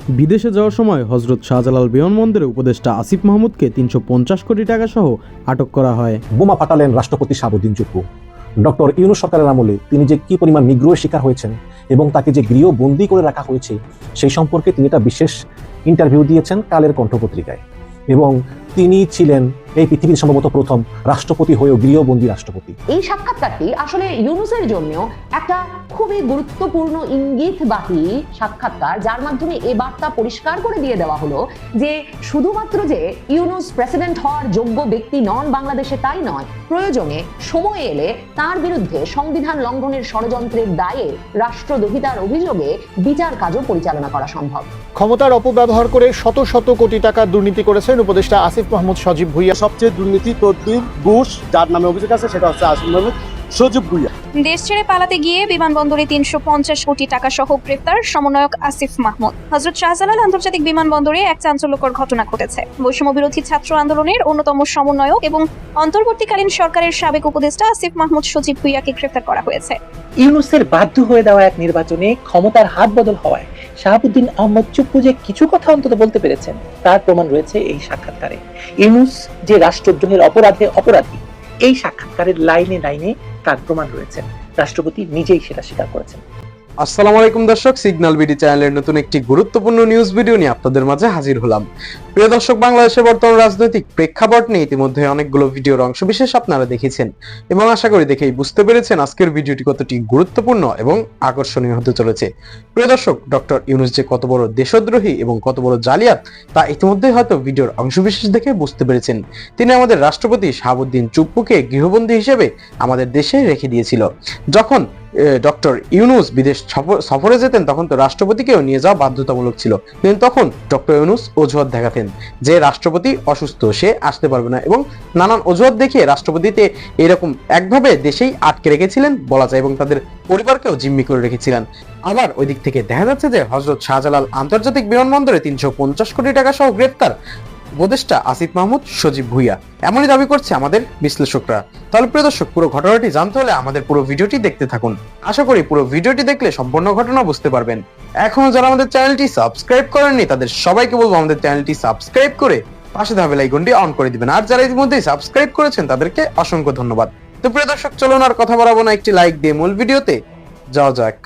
বিদেশে যাওয়ার সময় হজরত শাহজালাল বিমানবন্দরে উপদেষ্টা আসিফ মাহমুদকে ৩৫০ কোটি টাকা সহ আটক করা হয়। বোমা ফাটালেন রাষ্ট্রপতি শাহাবুদ্দিন চুপ্পু। ডক্টর ইউনূস সরকারের আমলে তিনি যে কি পরিমাণ নিগ্রহের শিকার হয়েছেন এবং তাকে যে গৃহবন্দী করে রাখা হয়েছে সেই সম্পর্কে তিনি একটা বিশেষ ইন্টারভিউ দিয়েছেন কালের কণ্ঠ পত্রিকায়। এবং তিনি ছিলেন এই পৃথিবীর সম্ভবত প্রথম রাষ্ট্রপতি হয়েও গৃহবন্দী রাষ্ট্রপতি। এই সাক্ষাৎকারটি আসলে ইউনূসের জন্য একটা খুবই গুরুত্বপূর্ণ ইঙ্গিতবাহী সাক্ষাৎকার, যার মাধ্যমে এই বার্তা পরিষ্কার করে দিয়ে দেওয়া হলো যে শুধুমাত্র যে ইউনূস প্রেসিডেন্ট হওয়ার যোগ্য ব্যক্তি নন বাংলাদেশে তাই নয়, প্রয়োজনে সময় এলে তার বিরুদ্ধে সংবিধান লঙ্ঘনের ষড়যন্ত্রের দায়ে রাষ্ট্রদ্রোহিতার অভিযোগে বিচার কাজও পরিচালনা করা সম্ভব। ক্ষমতার অপব্যবহার করে শত শত কোটি টাকা দুর্নীতি করেছেন উপদেষ্টা আসিফ মাহমুদ সজীব ভুইয়া। সবচেয়ে দুর্নীতি তদবির ঘুষ যার নামে অভিযোগ আছে সেটা হচ্ছে আসিফ মাহমুদ সজীব ভুইয়া। দেশ ছেড়ে পালাতে গিয়ে বিমানবন্দরে ৩৫০ কোটি টাকা সহ গ্রেফতার সমন্বয়ক আসিফ মাহমুদ। হযরত শাহজালাল আন্তর্জাতিক বিমানবন্দরে এক চাঞ্চল্যকর ঘটনা ঘটেছে। বৈষম্য বিরোধী ছাত্র আন্দোলনের অন্যতম সমন্বয়ক এবং অন্তর্বর্তীকালীন সরকারের সাবেক উপদেষ্টা আসিফ মাহমুদ সজীব ভুইয়াকে গ্রেফতার করা হয়েছে। ইউনূসের বাধ্য হয়ে দেওয়া এক নির্বাচনে ক্ষমতার হাত বদল হওয়ায় শাহাবুদ্দিন আহমদ চুপ্পু যে কিছু কথা অন্তত বলতে পেরেছেন তার প্রমাণ রয়েছে এই সাক্ষাৎকারে। ইউনূস যে রাষ্ট্রদ্রোহের অপরাধে অপরাধী, এই সাক্ষাৎকারের লাইনে লাইনে তার প্রমাণ রয়েছেন। রাষ্ট্রপতি নিজেই সেটা স্বীকার করেছেন। আসসালামু আলাইকুম দর্শক, সিগন্যাল বিডি চ্যানেলের নতুন একটি গুরুত্বপূর্ণ নিউজ ভিডিও নিয়ে আপনাদের মাঝে হাজির হলাম। প্রিয় দর্শক, বাংলাদেশের বর্তমান রাজনৈতিক প্রেক্ষাপট নিয়ে ইতিমধ্যে অনেকগুলো ভিডিওর অংশবিশেষ আপনারা দেখেছেন এবং আশা করি দেখেই বুঝতে পেরেছেন আজকের ভিডিওটি কতটি গুরুত্বপূর্ণ এবং আকর্ষণীয় হতে চলেছে। প্রিয় দর্শক, ডক্টর ইউনূস যে কত বড় দেশদ্রোহী এবং কত বড় জালিয়াত তা ইতিমধ্যে হয়তো ভিডিওর অংশবিশেষ দেখে বুঝতে পেরেছেন। তিনি আমাদের রাষ্ট্রপতি শাহাবুদ্দিন চুপ্পুকে গৃহবন্দী হিসেবে আমাদের দেশে রেখে দিয়েছিল। যখন ডক্টর ইউনূস বিদেশ সফরে যেতেন তখন তো রাষ্ট্রপতিকেও নিয়ে যাওয়া বাধ্যতামূলক ছিল, কিন্তু তখন ডক্টর ইউনূস অজুহাত দেখাতেন যে রাষ্ট্রপতি অসুস্থ, সে আসতে পারবে না, এবং নানান অজুহাত দেখিয়ে রাষ্ট্রপতিতে এরকম একভাবে দেশেই আটকে রেখেছিলেন বলা যায়, এবং তাদের পরিবারকেও জিম্মি করে রেখেছিলেন। আবার ওই দিক থেকে দেখা যাচ্ছে যে হযরত শাহজালাল আন্তর্জাতিক বিমানবন্দরে ৩৫০ কোটি টাকা সহ গ্রেফতার উপদেষ্টা আসিফ মাহমুদ সজীব ভুইয়া, এমনই দাবি করছে আমাদের বিশ্লেষকরা। তাহলে প্রিয় দর্শক, পুরো ঘটনাটি জানতে হলে আমাদের পুরো ভিডিওটি দেখতে থাকুন। আশা করি পুরো ভিডিওটি দেখলে সম্পূর্ণ ঘটনা বুঝতে পারবেন। এখনো যারা আমাদের চ্যানেলটি সাবস্ক্রাইব করেননি তাদের সবাইকে বলবো আমাদের চ্যানেলটি সাবস্ক্রাইব করে পাশে থাকা বেল আইকনটি অন করে দিবেন, আর যারা ইতিমধ্যেই সাবস্ক্রাইব করেছেন তাদেরকে অসংখ্য ধন্যবাদ। তো প্রিয় দর্শক, চলুন আর কথা বাড়াবো না, একটি লাইক দিয়ে মূল ভিডিওতে যাওয়া যাক।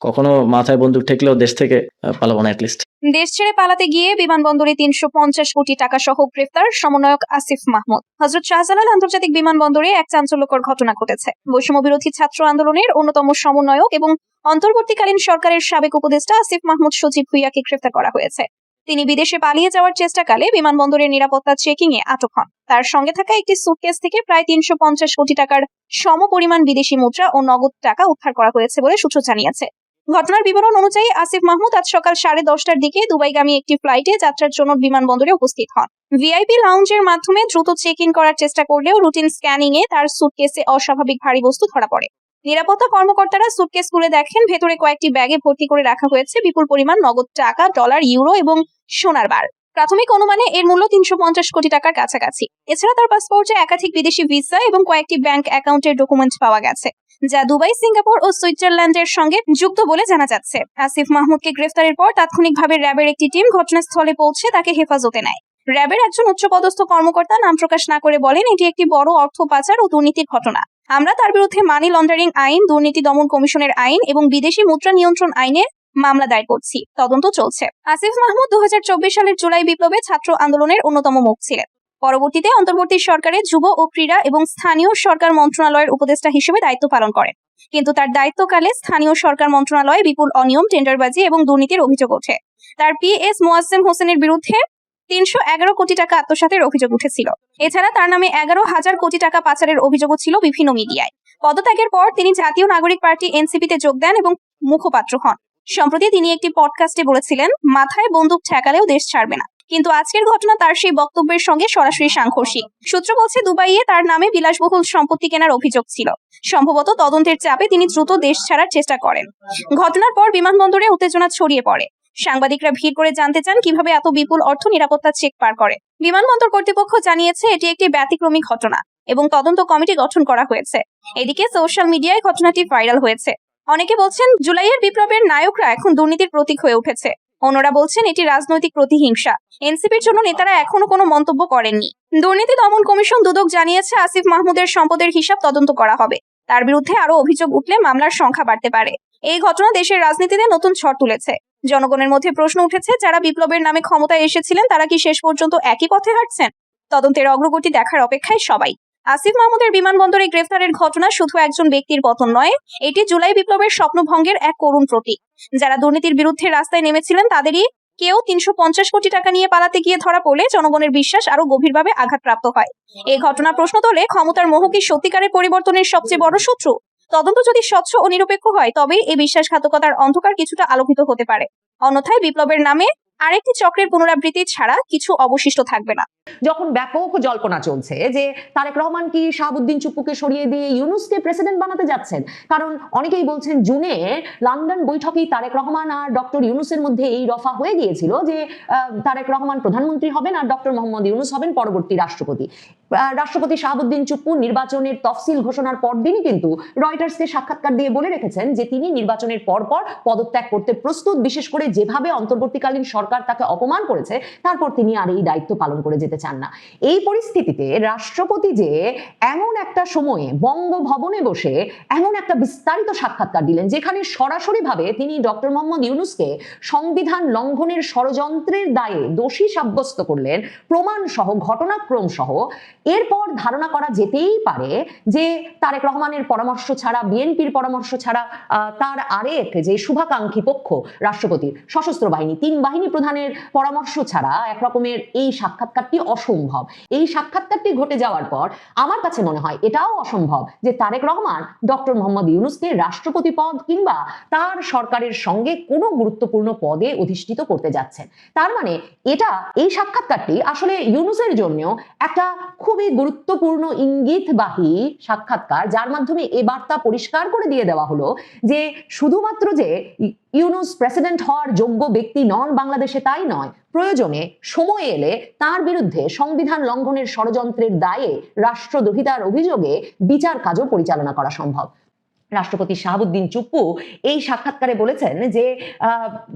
কখনো মাথায় বন্দুক ঠেকলেও দেশ থেকে পালাবো না অ্যাটলিস্ট। দেশ ছেড়ে পালাতে গিয়ে বিমানবন্দরে ৩৫০ কোটি টাকা সহ গ্রেফতার সমন্বয়ক আসিফ মাহমুদ। হযরত শাহজালাল আন্তর্জাতিক বিমানবন্দরে এক চাঞ্চল্যকর ঘটনা ঘটেছে। বৈষম্য বিরোধী ছাত্র আন্দোলনের অন্যতম সমন্বয়ক এবং অন্তর্বর্তীকালীন সরকারের সাবেক উপদেষ্টা আসিফ মাহমুদ সজীব ভুইয়াকে গ্রেফতার করা হয়েছে। তিনি বিদেশে পালিয়ে যাওয়ার চেষ্টাকালে বিমানবন্দরের নিরাপত্তা চেকিং এ আটক হন। তার সঙ্গে থাকা একটি সুটকেস থেকে প্রায় ৩৫০ কোটি টাকার সমপরিমাণ বিদেশি মুদ্রা ও নগদ টাকা উদ্ধার করা হয়েছে বলে সূত্র জানিয়েছে। ঘটনার বিবরণ অনুযায়ী আসিফ মাহমুদ আজ সকাল 10:30টার দিকে দুবাইগামী একটি ফ্লাইটে যাত্রার জন্য বিমানবন্দরে উপস্থিত হন। ভিআইপি লাউঞ্জের মাধ্যমে দ্রুত চেক ইন করার চেষ্টা করলেও রুটিন স্ক্যানিং এ তার সুটকেসে অস্বাভাবিক ভারী বস্তু ধরা পড়ে। নিরাপত্তা কর্মকর্তারা সুটকেস খুলে দেখেন ভেতরে কয়েকটি ব্যাগে ভর্তি করে রাখা হয়েছে বিপুল পরিমাণ নগদ টাকা, ডলার, ইউরো এবং সোনার বার। প্রাথমিক অনুমানে এর মূল্য ৩৫০ কোটি টাকার কাছাকাছি। এছাড়া তার পাসপোর্টে একাধিক বিদেশি ভিসা এবং কয়েকটি ব্যাংক অ্যাকাউন্টের ডকুমেন্ট পাওয়া গেছে, যা দুবাই, সিঙ্গাপুর ও সুইজারল্যান্ডের সঙ্গে যুক্ত বলে জানা যাচ্ছে। আসিফ মাহমুদকে গ্রেফতারের পর তাৎক্ষণিকভাবে র্যাবের একটি টিম ঘটনাস্থলে পৌঁছে তাকে হেফাজতে নেয়। র্যাবের একজন উচ্চপদস্থ কর্মকর্তা নাম প্রকাশ না করে বলেন, এটি একটি বড় অর্থ পাচার ও দুর্নীতির ঘটনা। আমরা তার বিরুদ্ধে মানি লন্ডারিং আইন, দুর্নীতি দমন কমিশনের আইন এবং বিদেশি মুদ্রা নিয়ন্ত্রণ আইনের মামলা দায়ের করছি। তদন্ত চলছে। আসিফ মাহমুদ ২০২৪ সালের জুলাই বিপ্লবে ছাত্র আন্দোলনের অন্যতম মুখ ছিলেন। পরবর্তীতে অন্তর্বর্তী সরকারের যুব ও ক্রীড়া এবং স্থানীয় সরকার মন্ত্রণালয়ের উপদেষ্টা হিসেবে দায়িত্ব পালন করেন। কিন্তু তার দায়িত্বকালে স্থানীয় সরকার মন্ত্রণালয়ে বিপুল অনিয়ম, টেন্ডারবাজি এবং দুর্নীতির অভিযোগ ওঠে। তার পিএস মোয়াজ্জেম হোসেনের বিরুদ্ধে ৩১১ কোটি টাকা আত্মসাতের অভিযোগ উঠেছিল। এছাড়া তার নামে ১১,০০০ কোটি টাকা পাচারের অভিযোগও ছিল বিভিন্ন মিডিয়ায়। পদত্যাগের পর তিনি জাতীয় নাগরিক পার্টি এনসিপিতে যোগ দেন এবং মুখপাত্র হন। সম্প্রতি তিনি একটি পডকাস্টে বলেছিলেন, মাথায় বন্দুক ঠেকালেও দেশ ছাড়বে না। কিন্তু আজকের ঘটনা তার সেই বক্তব্যের সঙ্গে সরাসরি সাংঘর্ষিক। সূত্র বলছে, দুবাইয়ে তার নামে বিলাসবহুল সম্পত্তি কেনার অভিযোগ ছিল। সম্ভবত তদন্তের চাপে তিনি দ্রুত দেশ ছাড়ার চেষ্টা করেন। ঘটনার পর বিমানবন্দরে উত্তেজনা ছড়িয়ে পড়ে। সাংবাদিকরা ভিড় করে জানতে চান কিভাবে এত বিপুল অর্থ নিরাপত্তা চেক পার করে। বিমানবন্দর কর্তৃপক্ষ জানিয়েছে এটি একটি ব্যতিক্রমী ঘটনা এবং তদন্ত কমিটি গঠন করা হয়েছে। এদিকে সোশ্যাল মিডিয়ায় ঘটনাটি ভাইরাল হয়েছে। অনেকে বলছেন, জুলাইয়ের বিপ্লবের নায়করা এখন দুর্নীতির প্রতীক হয়ে উঠেছে। অন্যরা বলছেন এটি রাজনৈতিক প্রতিহিংসা। এনসিপির জন্য নেতারা এখনো কোনো মন্তব্য করেননি। দুর্নীতি দমন কমিশন দুদক জানিয়েছে আসিফ মাহমুদের সম্পদের হিসাব তদন্ত করা হবে। তার বিরুদ্ধে আরো অভিযোগ উঠলে মামলার সংখ্যা বাড়তে পারে। এই ঘটনা দেশের রাজনীতিতে নতুন ঝড় তুলেছে। জনগণের মধ্যে প্রশ্ন উঠেছে, যারা বিপ্লবের নামে ক্ষমতায় এসেছিলেন তারা কি শেষ পর্যন্ত একই পথে হাঁটছেন? তদন্তের অগ্রগতি দেখার অপেক্ষায় সবাই। আসিফ মাহমুদের বিমানবন্দরে গ্রেফতারের ঘটনা শুধু একজন ব্যক্তির পতন নয়, এটি জুলাই বিপ্লবের স্বপ্নভঙ্গের এক করুণ প্রতীক। যারা দুর্নীতির বিরুদ্ধে রাস্তায় নেমেছিলেন তাদেরই কেউ 350 কোটি টাকা নিয়ে পালাতে গিয়ে ধরা পড়লে জনগণের বিশ্বাস আরো গভীরভাবে আঘাতপ্রাপ্ত হয়। এই ঘটনা প্রশ্ন তোলে, ক্ষমতার মোহ কি সত্যিকারের পরিবর্তনের সবচেয়ে বড় শত্রু? তদন্ত যদি স্বচ্ছ ও নিরপেক্ষ হয় তবে এই বিশ্বাসঘাতকতার অন্ধকার কিছুটা আলোকিত হতে পারে। অন্যথায় বিপ্লবের নামে আরেকটি চক্রের পুনরাবৃত্তি ছাড়া কিছু অবশিষ্ট থাকবে না। যখন ব্যাপক জল্পনা চলছে যে তারেক রহমান কি শাহাবুদ্দিন চুপ্পুকে সরিয়ে দিয়ে ইউনূসকে প্রেসিডেন্ট বানাতে যাচ্ছেন, কারণ অনেকেই বলছেন জুনে লন্ডন বৈঠকেই তারেক রহমান আর ডক্টর ইউনূসের মধ্যে এই রফা হয়ে গিয়েছিল যে তারেক রহমান প্রধানমন্ত্রী হবেন আর ডক্টর মোহাম্মদ ইউনূস হবেন পরবর্তী রাষ্ট্রপতি। রাষ্ট্রপতি শাহাবুদ্দিন চুপ্পু নির্বাচনের তফসিল ঘোষণার পরদিনই কিন্তু রয়টার্সকে সাক্ষাৎকার দিয়ে বলে রেখেছেন যে তিনি নির্বাচনের পরপর পদত্যাগ করতে প্রস্তুত, বিশেষ করে যেভাবে অন্তর্বর্তীকালীন সরকার তাকে অপমান করেছে তারপর তিনি আর এই দায়িত্ব পালন করে যেতে চান না। এই পরিস্থিতিতে রাষ্ট্রপতি যে এমন একটা সময়ে বঙ্গভবনে বসে এমন একটা বিস্তারিত সাক্ষাৎকার দিলেন যেখানে সরাসরি ভাবে তিনি ডক্টর মোহাম্মদ ইউনূসকে সংবিধান লঙ্ঘনের ষড়যন্ত্রের দায়ে দোষী সাব্যস্ত করলেন, প্রমাণ সহ ঘটনাক্রম সহ, এরপর ধারণা করা যেতেই পারে যে তারেক রহমানের পরামর্শ ছাড়া, বিএনপির পরামর্শ ছাড়া তার আরেক যে শুভাকাঙ্ক্ষী পক্ষ রাষ্ট্রপতির সশস্ত্র বাহিনী, 3 বাহিনী প্রধানের পরামর্শ ছাড়া একরকমের এই সাক্ষাৎকারটি অসম্ভব। এই সাক্ষাৎকারটি ঘটে যাওয়ার পর আমার কাছে মনে হয় এটাও অসম্ভব যে তারেক রহমান ডক্টর মোহাম্মদ ইউনূসকে রাষ্ট্রপতি পদ কিংবা তার সরকারের সঙ্গে কোনো গুরুত্বপূর্ণ পদে অধিষ্ঠিত করতে যাচ্ছেন। তার মানে এই সাক্ষাৎকারটি আসলে ইউনূসের জন্য একটা খুবই গুরুত্বপূর্ণ ইঙ্গিতবাহী সাক্ষাৎকার, যার মাধ্যমে এ বার্তা পরিষ্কার করে দিয়ে দেওয়া হলো যে শুধুমাত্র যে ইউনূস প্রেসিডেন্ট হওয়ার যোগ্য ব্যক্তি নন বাংলাদেশে তাই নয়, প্রয়োজনে সময় এলে তার বিরুদ্ধে সংবিধান লঙ্ঘনের ষড়যন্ত্রের দায়ে রাষ্ট্রদ্রোহিতার অভিযোগে বিচার কাজও পরিচালনা করা সম্ভব। রাষ্ট্রপতি শাহাবুদ্দিন চুপ্পু এই সাক্ষাৎকারে বলেছেন যে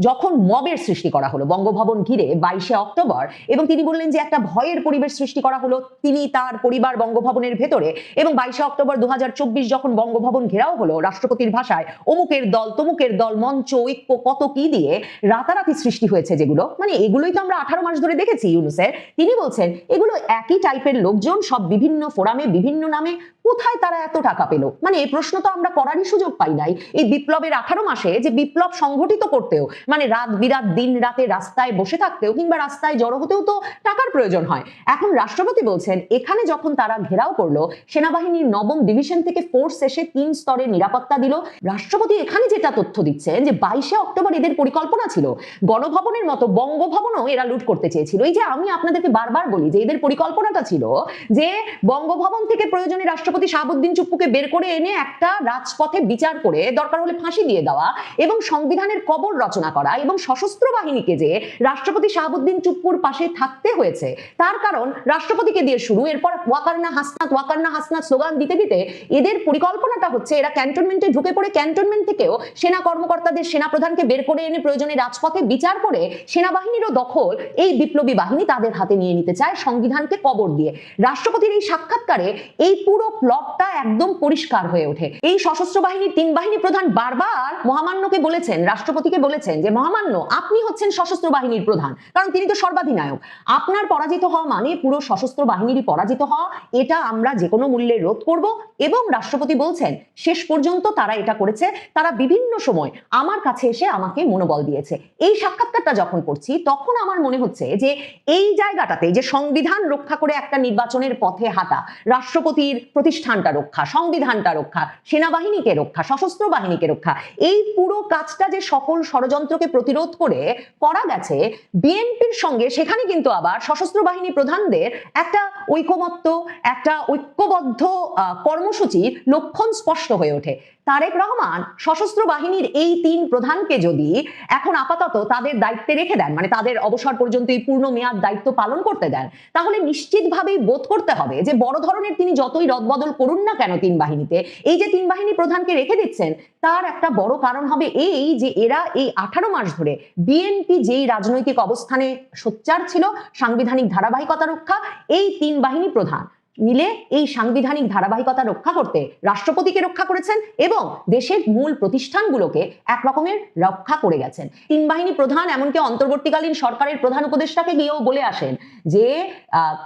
যখন মবের সৃষ্টি করা হলো বঙ্গভবন ঘিরে 22শে অক্টোবর, এবং তিনি বললেন যে একটা ভয়ের পরিবেশ সৃষ্টি করা হলো, তিনি তার পরিবার বঙ্গভবনের ভেতরে, এবং 22শে অক্টোবর 2024 যখন বঙ্গভবন ঘেরাও হলো রাষ্ট্রপতির ভাষায় অমুকের দল তমুকের দল, মঞ্চ, ঐক্য, কত কি দিয়ে রাতারাতি সৃষ্টি হয়েছে, যেগুলো মানে এগুলোই তো আমরা 18 মাস ধরে দেখেছি ইউনূসের। তিনি বলছেন এগুলো একই টাইপের লোকজন, সব বিভিন্ন ফোরামে বিভিন্ন নামে, কোথায় তারা এত টাকা পেল? মানে এই প্রশ্ন তো আমরা করারই সুযোগ পাই নাই। এই বিপ্লবের 18 মাসে যে বিপ্লব সংগঠিত করতেও, মানে রাত বিরাত দিন রাতে রাস্তায় বসে থাকতেও কিংবা রাস্তায় জড়ো হতেও তো টাকার প্রয়োজন হয়। এখন রাষ্ট্রপতি বলছেন এখানে যখন তারা ঘেরাও করলো, সেনাবাহিনীর 9ম ডিভিশন থেকে ফোর্স এসে 3 স্তরের নিরাপত্তা দিল। রাষ্ট্রপতি এখানে যেটা তথ্য দিচ্ছেন যে 22শে অক্টোবর এদের পরিকল্পনা ছিল গণভবনের মতো বঙ্গভবনও এরা লুট করতে চেয়েছিল। এই যে আমি আপনাদেরকে বারবার বলি যে এদের পরিকল্পনাটা ছিল যে বঙ্গভবন থেকে প্রয়োজনে রাষ্ট্রপতি শাহাবুদ্দিন চুপ্পুকে বের করে এনে একটা রাজপথে বিচার করে দরকার হলে ফাঁসি দিয়ে দেওয়া এবং সংবিধানের কবর রচনা করা, এবং সশস্ত্র বাহিনীকে যে রাষ্ট্রপতি শাহাবুদ্দিন চুপ্পুর পাশে থাকতে হয়েছে তার কারণ রাষ্ট্রপতিকে দিয়ে শুরু, এরপর ওয়াকারনা হাসনাত স্লোগান দিতে দিতে এদের পরিকল্পনাটা হচ্ছে এরা ক্যান্টনমেন্টে ঢুকে পড়ে ক্যান্টনমেন্ট থেকেও সেনা কর্মকর্তাদের, সেনাপ্রধানকে বের করে এনে প্রয়োজনে রাজপথে বিচার করে সেনাবাহিনীরও দখল এই বিপ্লবী বাহিনী তাদের হাতে নিয়ে নিতে চায় সংবিধানকে কবর দিয়ে। রাষ্ট্রপতির এই সাক্ষাৎকারে এই পুরো প্লটটা একদম পরিষ্কার হয়ে ওঠে। এই সশস্ত্র বাহিনীর 3 বাহিনী প্রধান বারবার মহামান্যকে বলেছেন, রাষ্ট্রপতিকে বলেছেন যে মহামান্য আপনি হচ্ছেন সশস্ত্র বাহিনীর প্রধান, কারণ তিনি তো সর্বাধিনায়ক। আপনার পরাজিত হওয়া মানে পুরো সশস্ত্র বাহিনীরই পরাজিত হওয়া, এটা আমরা যে কোনো মূল্যে রোধ করব। এবং রাষ্ট্রপতি বলছেন শেষ পর্যন্ত তারা এটা করেছে, তারা বিভিন্ন সময় আমার কাছে এসে আমাকে মনোবল দিয়েছে। এই সাক্ষাৎকারটা যখন পড়ছি তখন আমার মনে হচ্ছে যে এই জায়গাটাতে যে সংবিধান রক্ষা করে একটা নির্বাচনের পথে হাঁটা, রাষ্ট্রপতির প্রতিষ্ঠানটা রক্ষা, সংবিধানটা রক্ষা, সেনাবাহিনীকে রক্ষা, সশস্ত্র বাহিনীকে রক্ষা, এই পুরো কাজটা যে সকল ষড়যন্ত্রকে প্রতিরোধ করে করা গেছে বিএনপির সঙ্গে, সেখানে কিন্তু আবার সশস্ত্র বাহিনী প্রধানদের একটা ঐকমত্য, একটা ঐক্যবদ্ধ কর্মসূচির লক্ষণ স্পষ্ট হয়ে ওঠে। তারেক রহমান সশস্ত্র বাহিনীর এই 3 প্রধানকে যদি এখন আপাতত তাদের দায়িত্বে রেখে দেন, মানে তাদের অবসর পর্যন্ত এই পূর্ণ মেয়াদ দায়িত্ব পালন করতে দেন, তাহলে নিশ্চিতভাবেই বোধ করতে হবে যে বড় ধরনের তিনি যতই রদবদল করুন না কেন 3 বাহিনীতে, এই যে 3 বাহিনী প্রধানকে রেখে দিচ্ছেন তার একটা বড় কারণ হবে এই যে এরা এই 18 মাস ধরে বিএনপি যেই রাজনৈতিক অবস্থানে সোচ্চার ছিল সাংবিধানিক ধারাবাহিকতা রক্ষা, এই 3 বাহিনী প্রধান মিলে এই সাংবিধানিক ধারাবাহিকতা রক্ষা করতে রাষ্ট্রপতিকে রক্ষা করেছেন এবং দেশের মূল প্রতিষ্ঠানগুলোকে এক রকমের রক্ষা করে গেছেন। 3 বাহিনী প্রধান এমনকি অন্তর্বর্তীকালীন সরকারের প্রধান উপদেষ্টাকে গিয়েও বলে আসেন যে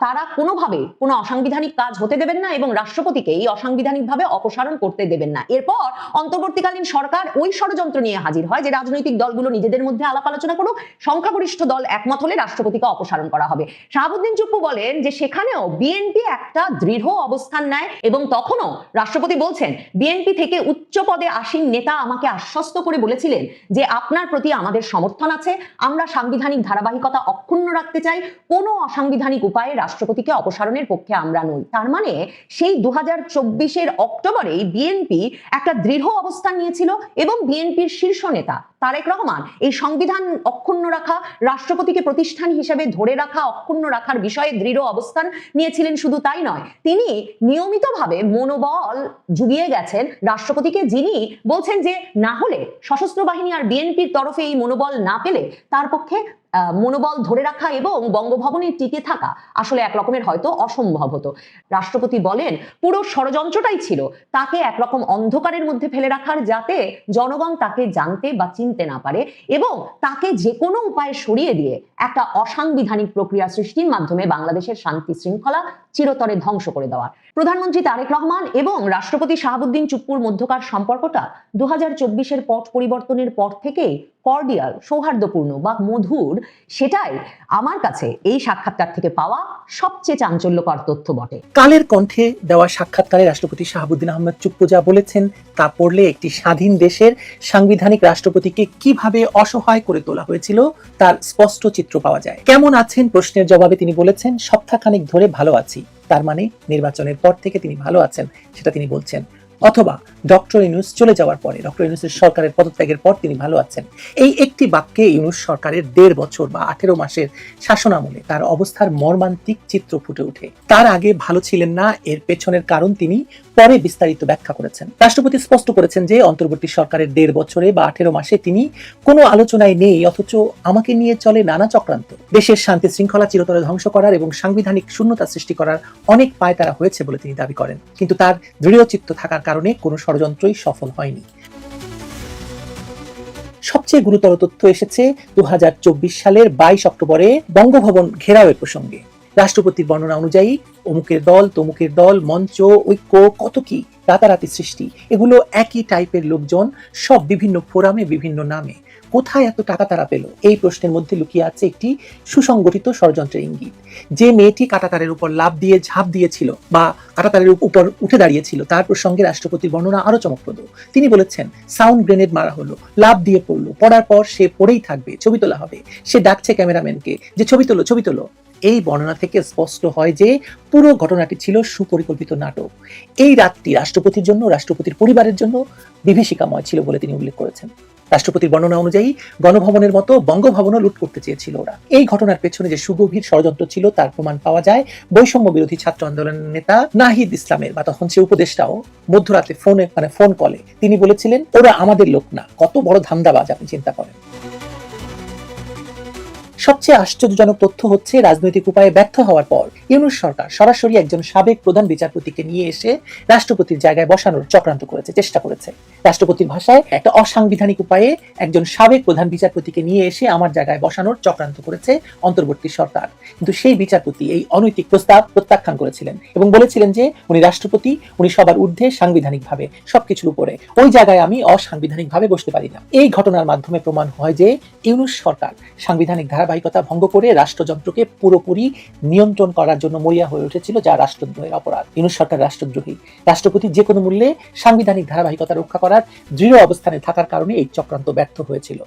তারা কোনোভাবে কোনো অসাংবিধানিক কাজ হতে দেবেন না এবং রাষ্ট্রপতিকে এই অসাংবিধানিকভাবে অপসারণ করতে দেবেন না। এরপর অন্তর্বর্তীকালীন সরকার ওই ষড়যন্ত্র নিয়ে হাজির হয় যে রাজনৈতিক দলগুলো নিজেদের মধ্যে আলাপ আলোচনা করুক, সংখ্যাগরিষ্ঠ দল একমত হলে রাষ্ট্রপতিকে অপসারণ করা হবে। শাহাবুদ্দিন চুপ্পু বলেন যে সেখানেও বিএনপি একটা দৃঢ় অবস্থান নেয় এবং তখনও রাষ্ট্রপতি বলছেন বিএনপি থেকে উচ্চ পদে আসীন নেতা আমাকে আশ্বস্ত করে বলেছিলেন যে আপনার প্রতি আমাদের সমর্থন আছে, আমরা সাংবিধানিক ধারাবাহিকতা অক্ষুণ্ণ রাখতে চাই, কোনো অসাংবিধানিক উপায়ে রাষ্ট্রপতিকে অপসারণের পক্ষে আমরা নই। তার মানে সেই 2024-এর অক্টোবরেই বিএনপি একটা দৃঢ় অবস্থান নিয়েছিল এবং বিএনপির শীর্ষ নেতা তারেক রহমান এই সংবিধান অক্ষুণ্ণ রাখা, রাষ্ট্রপতিকে প্রতিষ্ঠান হিসেবে ধরে রাখা, অক্ষুণ্ণ রাখার বিষয়ে দৃঢ় অবস্থান নিয়েছিলেন। শুধু তাই নয়, তিনি নিয়মিতভাবে মনোবল জুগিয়ে গেছেন রাষ্ট্রপতিকে, যিনি বলছেন যে না হলে সশস্ত্র বাহিনী আর বিএনপির তরফে এই মনোবল না পেলে তার পক্ষে মনোবল ধরে রাখা এবং বঙ্গভবনে টিকে থাকা আসলে এক রকমের হয়তো অসম্ভব হতো। রাষ্ট্রপতি বলেন পুরো ষড়যন্ত্রটাই ছিল তাকে একরকম অন্ধকারের মধ্যে ফেলে রাখার, যাতে জনগণ তাকে জানতে বা চিনতে না পারে এবং তাকে যে কোনো উপায়ে সরিয়ে দিয়ে একটা অসাংবিধানিক প্রক্রিয়া সৃষ্টির মাধ্যমে বাংলাদেশের শান্তি শৃঙ্খলা চিরতরে ধ্বংস করে দেওয়ার। প্রধানমন্ত্রী তারেক রহমান এবং রাষ্ট্রপতি শাহাবুদ্দিন চুপ্পুর মধ্যকার সম্পর্কটা 2024-এর পট পরিবর্তনের পর থেকেই কর্ডিয়াল, সৌহার্দ্যপূর্ণ বা মধুর, সেটাই আমার কাছে এই সাক্ষাৎকার থেকে পাওয়া সবচেয়ে চাঞ্চল্যকর তথ্য বটে। কালের কণ্ঠে দেওয়া সাক্ষাৎকারে রাষ্ট্রপতি শাহাবুদ্দিন আহমেদ চুপ্পু যা বলেছেন তা পড়লে একটি স্বাধীন দেশের সাংবিধানিক রাষ্ট্রপতিকে কিভাবে অসহায় করে তোলা হয়েছিল তার স্পষ্ট চিত্র পাওয়া যায়। কেমন আছেন প্রশ্নের জবাবে তিনি বলেছেন সপ্তাহখানেক ধরে ভালো আছি, তার মানে নির্বাচনের পর থেকে তিনি ভালো আছেন সেটা তিনি বলছেন। অথবা ডক্টর ইউনূস চলে যাওয়ার পরে, ডক্টর ইউনূসের সরকারের পদত্যাগের পর তিনি ভালো আছেন। এই একটি বাক্যে ইউনূস সরকারের 1.5 বছর বা 18 মাসের শাসনামলে তার অবস্থার মর্মান্তিক চিত্র ফুটে ওঠে। তার আগে ভালো ছিলেন না, এর পেছনের কারণ তিনি পরে বিস্তারিত ব্যাখ্যা করেছেন। রাষ্ট্রপতি স্পষ্ট করেছেন যে অন্তর্বর্তী সরকারের 1.5 বছরে বা 18 মাসে তিনি কোনো আলোচনায় নেই, অথচ আমাকে নিয়ে চলে নানা চক্রান্ত। দেশের শান্তি শৃঙ্খলা চিরতরে ধ্বংস করার এবং সাংবিধানিক শূন্যতা সৃষ্টি করার অনেক পায়তারা হয়েছে বলে তিনি দাবি করেন, কিন্তু তার দৃঢ়চিত্ত থাকার কারণে কোনো ষড়যন্ত্রই সফল হয়নি। সবচেয়ে গুরুতর তথ্য এসেছে 2024 সালের 22 অক্টোবরে বঙ্গভবন ঘেরাওয়ের প্রসঙ্গে। রাষ্ট্রপতির বর্ণনা অনুযায়ী অমুকের দল, তমুকের দল, মঞ্চ, ঐক্য, কত কি রাতারাতি সৃষ্টি, এগুলো একই টাইপের লোকজন, সব বিভিন্ন ফোরামে বিভিন্ন নামে। কোথায় এত টাকা তারা পেল? এই প্রশ্নের মধ্যে লুকিয়ে আছে একটি সুসংগঠিত ষড়যন্ত্রের ইঙ্গিত। যে মেয়েটি কাঁটাতারের উপর লাফ দিয়ে ঝাঁপ দিয়েছিল বা কাঁটাতারের উপর উঠে দাঁড়িয়েছিল, তার প্রসঙ্গে রাষ্ট্রপতির বর্ণনা আরো চমকপ্রদ। তিনি বলেছেন সাউন্ড গ্রেনেড মারা হলো, লাফ দিয়ে পড়লো, পড়ার পর সে পড়েই থাকবে, ছবি তোলা হবে, সে ডাকছে ক্যামেরাম্যানকে যে ছবি তোলো, ছবি তোলো। এই বর্ণনা থেকে স্পষ্ট হয় যে পুরো ঘটনাটি ছিল সুপরিকল্পিত নাটক। এই রাতটি রাষ্ট্রপতির জন্য, রাষ্ট্রপতির পরিবারের জন্য বিভীষিকাময় ছিল বলে তিনি উল্লেখ করেছেন। রাষ্ট্রপতির বর্ণনা অনুযায়ী গণভবনের মতো বঙ্গভবনও লুট করতে চেয়েছিল ওরা। এই ঘটনার পেছনে যে সুগভীর ষড়যন্ত্র ছিল তার প্রমাণ পাওয়া যায় বৈষম্য বিরোধী ছাত্র আন্দোলনের নেতা নাহিদ ইসলামের, বা তখন সে উপদেষ্টাও, মধ্যরাতে ফোন কলে তিনি বলেছিলেন ওরা আমাদের লোক না। কত বড় ধান্দাবাজ আপনি চিন্তা করেন। সবচেয়ে আশ্চর্যজনক তথ্য হচ্ছে রাজনৈতিক উপায়ে ব্যর্থ হওয়ার পর ইউনূস সরকার সরাসরি একজন সাবেক প্রধান বিচারপতিকে নিয়ে এসে রাষ্ট্রপতির জায়গায় বসানোর চক্রান্ত করেছে, চেষ্টা করেছে। রাষ্ট্রপতির ভাষায় একটা অসাংবিধানিক উপায়ে একজন সাবেক প্রধান বিচারপতিকে নিয়ে এসে আমার জায়গায় বসানোর চক্রান্ত করেছে অন্তর্বর্তী সরকার। কিন্তু সেই বিচারপতি এই অনৈতিক প্রস্তাব প্রত্যাখ্যান করেছিলেন এবং বলেছিলেন যে উনি রাষ্ট্রপতি, উনি সবার ঊর্ধ্বে, সাংবিধানিকভাবে সবকিছুর উপরে, ওই জায়গায় আমি অসাংবিধানিকভাবে বসতে পারি না। এই ঘটনার মাধ্যমে প্রমাণ হয় যে ইউনূস সরকার সাংবিধানিক ধারাবাহিকতা ভঙ্গ করে রাষ্ট্রযন্ত্রকে পুরোপুরি নিয়ন্ত্রণ করার জন্য মরিয়া হয়ে উঠেছিল, যা রাষ্ট্রদ্রোহের অপরাধ। ইউনূস সরকার রাষ্ট্রদ্রোহী। রাষ্ট্রপতি যে কোনো মূল্যে সাংবিধানিক ধারাবাহিকতা রক্ষা করার দৃঢ় অবস্থানে থাকার কারণে এই চক্রান্ত ব্যর্থ হয়েছিল।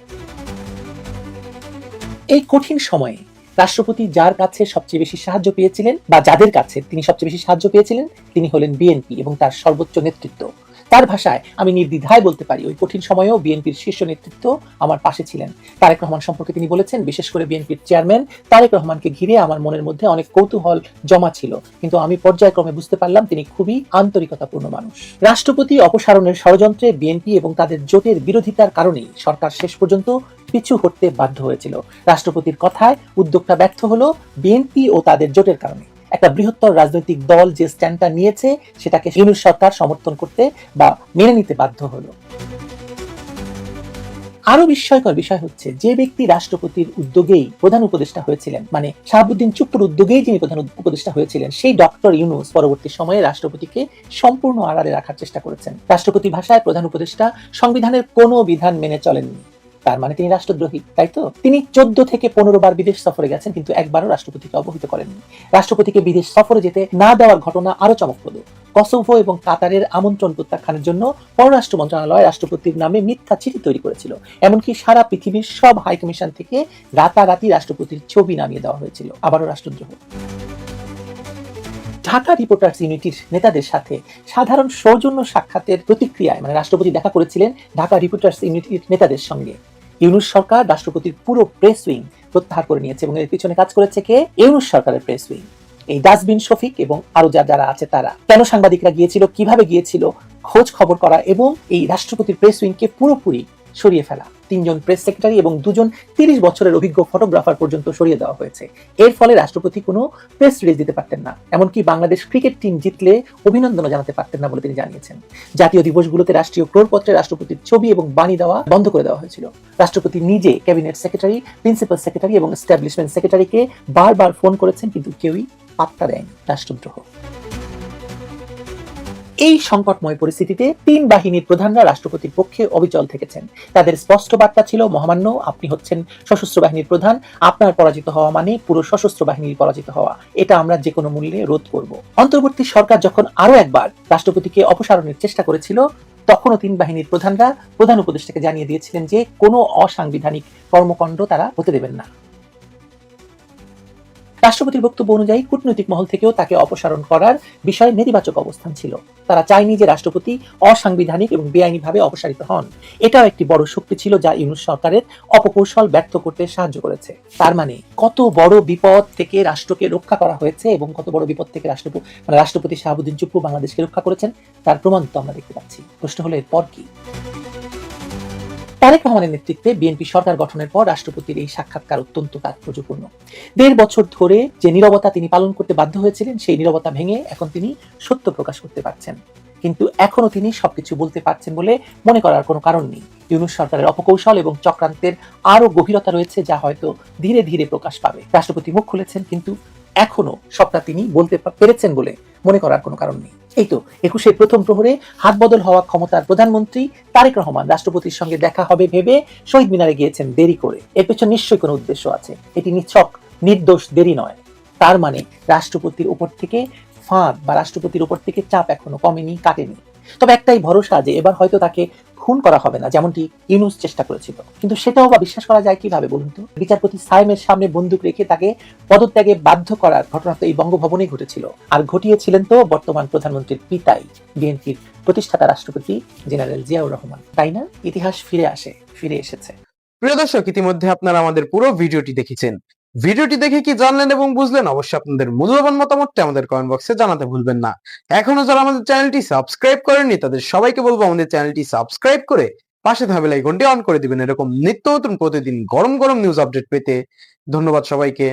এই কঠিন সময়ে রাষ্ট্রপতি যার কাছে সবচেয়ে বেশি সাহায্য পেয়েছিলেন বা যাদের কাছে তিনি সবচেয়ে বেশি সাহায্য পেয়েছিলেন তিনি হলেন বিএনপি এবং তার সর্বোচ্চ নেতৃত্ব। তার ভাষায়, আমি নির্দ্বিধায় বলতে পারি ওই কঠিন সময়েও বিএনপির শীর্ষ নেতৃত্ব আমার পাশে ছিলেন। তারেক রহমান সম্পর্কে তিনি বলেছেন, বিশেষ করে বিএনপির চেয়ারম্যান তারেক রহমানকে ঘিরে আমার মনের মধ্যে অনেক কৌতূহল জমা ছিল, কিন্তু আমি পর্যায়ক্রমে বুঝতে পারলাম তিনি খুবই আন্তরিকতাপূর্ণ মানুষ। রাষ্ট্রপতি অপসারণের ষড়যন্ত্রে বিএনপি এবং তাদের জোটের বিরোধিতার কারণেই সরকার শেষ পর্যন্ত পিছু হটতে বাধ্য হয়েছিল। রাষ্ট্রপতির কথায় উদ্যোগটা ব্যর্থ হলো বিএনপি ও তাদের জোটের কারণে। একটা বৃহত্তর রাজনৈতিক দল যে স্ট্যান্ডটা নিয়েছে সেটাকে ইউনূস সরকার সমর্থন করতে বা মেনে নিতে বাধ্য হলো। আরো বিস্ময়কর বিষয় হচ্ছে, যে ব্যক্তি রাষ্ট্রপতির উদ্যোগেই প্রধান উপদেষ্টা হয়েছিলেন, মানে শাহাবুদ্দিন চুপ্পুর উদ্যোগেই যিনি প্রধান উপদেষ্টা হয়েছিলেন, সেই ডক্টর ইউনূস পরবর্তী সময়ে রাষ্ট্রপতিকে সম্পূর্ণ আড়ালে রাখার চেষ্টা করেছেন। রাষ্ট্রপতি ভাষায় প্রধান উপদেষ্টা সংবিধানের কোনো বিধান মেনে চলেননি, তার মানে তিনি রাষ্ট্রদ্রোহী, তাই তো? তিনি 14 থেকে 15 বার বিদেশ সফরে গেছেন, কিন্তু একবারও রাষ্ট্রপতিকে অবহিত করেননি। রাষ্ট্রপতিকে বিদেশ সফরে যেতে না দেওয়ার ঘটনা আরো চমকপ্রদ। কসোভো এবং কাতারের আমন্ত্রণ প্রত্যাখ্যানের জন্য পররাষ্ট্র মন্ত্রণালয় রাষ্ট্রপতির নামে মিথ্যা চিঠি তৈরি করেছিল। এমনকি সারা পৃথিবীর সব হাইকমিশন থেকে রাতারাতি রাষ্ট্রপতির ছবি নামিয়ে দেওয়া হয়েছিল। আবারও রাষ্ট্রদ্রোহ। ঢাকা রিপোর্টার্স ইউনিটির নেতাদের সাথে সাধারণ সৌজন্য সাক্ষাতের প্রতিক্রিয়ায়, মানে রাষ্ট্রপতি দেখা করেছিলেন ঢাকা রিপোর্টার্স ইউনিটির নেতাদের সঙ্গে, ইউনূস সরকার রাষ্ট্রপতির পুরো প্রেস উইং প্রত্যাহার করে নিয়েছে এবং এর পিছনে কাজ করেছে কে? ইউনূস সরকারের প্রেস উইং, এই ডাস্টবিন শফিক এবং আরো যারা আছে তারা। কেন সাংবাদিকরা গিয়েছিল, কিভাবে গিয়েছিল, খোঁজ খবর করা এবং এই রাষ্ট্রপতির প্রেস উইংকে পুরোপুরি সরিয়ে ফেলা। 3 জন প্রেস সেক্রেটারি এবং 2 জন 30 বছরের অভিজ্ঞ ফটোগ্রাফার পর্যন্ত সরিয়ে দেওয়া হয়েছে। এর ফলে রাষ্ট্রপতি কোনো প্রেস রিলিজ দিতে পারতেন না, এমনকি বাংলাদেশ ক্রিকেট টিম জিতলে অভিনন্দনও জানাতে পারতেন না বলে তিনি জানিয়েছেন। জাতীয় দিবসগুলোতে রাষ্ট্রীয় ক্রোড়পত্রে রাষ্ট্রপতির ছবি এবং বাণী দেওয়া বন্ধ করে দেওয়া হয়েছিল। রাষ্ট্রপতি নিজে ক্যাবিনেট সেক্রেটারি, প্রিন্সিপাল সেক্রেটারি এবং এস্টাবলিশমেন্ট সেক্রেটারিকে বারবার ফোন করেছেন, কিন্তু কেউই পাত্তা দেয়নি। রাষ্ট্রদ্রোহ। এই সংকটময় পরিস্থিতিতে 3 বাহিনীর প্রধানরা রাষ্ট্রপতির পক্ষে অবিচল থেকেছেন। তাদের স্পষ্ট বার্তা ছিল, মহামান্য, আপনি হচ্ছেন সশস্ত্র বাহিনীর প্রধান, আপনার পরাজিত হওয়া মানে পুরো সশস্ত্র বাহিনীর পরাজিত হওয়া, এটা আমরা যে কোনো মূল্যে রোধ করব। অন্তর্বর্তী সরকার যখন আরো একবার রাষ্ট্রপতিকে অপসারণের চেষ্টা করেছিল, তখনও 3 বাহিনীর প্রধানরা প্রধান উপদেষ্টাকে জানিয়ে দিয়েছিলেন যে কোনো অসাংবিধানিক কর্মকাণ্ড তারা হতে দেবেন না। রাষ্ট্রপতির বক্তব্য অনুযায়ী কূটনৈতিক মহল থেকেও তাকে অপসারণ করার বিষয়ে নেতিবাচক অবস্থান ছিল। তারা চায়নি যে রাষ্ট্রপতি অসাংবিধানিক এবং বেআইনিভাবে অপসারিত হন। এটাও একটি বড় শক্তি ছিল যা ইউনূস সরকারের অপকৌশল ব্যর্থ করতে সাহায্য করেছে। তার মানে কত বড় বিপদ থেকে রাষ্ট্রকে রক্ষা করা হয়েছে এবং কত বড় বিপদ থেকে রাষ্ট্রপতি শাহাবুদ্দিন চুপ্পু বাংলাদেশকে রক্ষা করেছেন তার প্রমাণ তো আমরা দেখতে পাচ্ছি। প্রশ্ন হলো এরপর কি? তারেক রহমানের নেতৃত্বে বিএনপি সরকার গঠনের পর রাষ্ট্রপতির এই সাক্ষাৎকার অত্যন্ত তাৎপর্যপূর্ণ। 1.5 বছর ধরে যে নীরবতা তিনি পালন করতে বাধ্য হয়েছিলেন, সেই নীরবতা ভেঙে এখন তিনি সত্য প্রকাশ করতে পারছেন, কিন্তু এখনো তিনি সবকিছু বলতে পারছেন বলে মনে করার কোনো কারণ নেই। ইউনূস সরকারের অপকৌশল এবং চক্রান্তের আরো গভীরতা রয়েছে, যা হয়তো ধীরে ধীরে প্রকাশ পাবে। রাষ্ট্রপতি মুখ খুলেছেন, কিন্তু এখনো সবটা তিনি বলতে পেরেছেন বলে মনে করার কোনো কারণ নেই। এই তো 21-এর প্রথম প্রহরে হাত বদল হওয়া ক্ষমতার প্রধানমন্ত্রী তারেক রহমান রাষ্ট্রপতির সঙ্গে দেখা হবে ভেবে শহীদ মিনারে গিয়েছেন দেরি করে। এর পেছনে নিশ্চয়ই কোনো উদ্দেশ্য আছে। এটি নিছক নির্দোষ দেরি নয়। তার মানে রাষ্ট্রপতির উপর থেকে ফাঁদ বা রাষ্ট্রপতির উপর থেকে চাপ এখনো কমেনি, কাটেনি। তবে একটাই ভরসা যে এবার হয়তো তাকে খুন করা হবে না, যেমনটি ইউনূস চেষ্টা করেছিল। কিন্তু সেটাও বা বিশ্বাস করা যায় কিভাবে বলুন তো? বিচারপতি সায়েমের সামনে বন্দুক রেখে তাকে পদত্যাগে বাধ্য করার ঘটনা তো এই বঙ্গভবনেই ঘটেছিল, আর ঘটিয়েছিলেন তো বর্তমান প্রধানমন্ত্রীর পিতাই, বিএনপির প্রতিষ্ঠাতা রাষ্ট্রপতি জেনারেল জিয়াউর রহমান। তাই না? ইতিহাস ফিরে এসেছে। প্রিয় দর্শক, ইতিমধ্যে আপনারা আমাদের পুরো ভিডিওটি দেখেছেন। ভিডিওটি দেখে কি জানলেন এবং বুঝলেন? অবশ্যই আপনাদের মূল্যবান মতামতটা আমাদের কমেন্ট বক্সে জানাতে ভুলবেন না। এখনো যারা আমাদের চ্যানেলটি সাবস্ক্রাইব করেননি তাদের সবাইকে বলবো আমাদের চ্যানেলটি সাবস্ক্রাইব করে পাশে থাকা বেল আইকনটি অন করে দিবেন, এরকম নিত্য নতুন প্রতিদিন গরম গরম নিউজ আপডেট পেতে। ধন্যবাদ সবাইকে।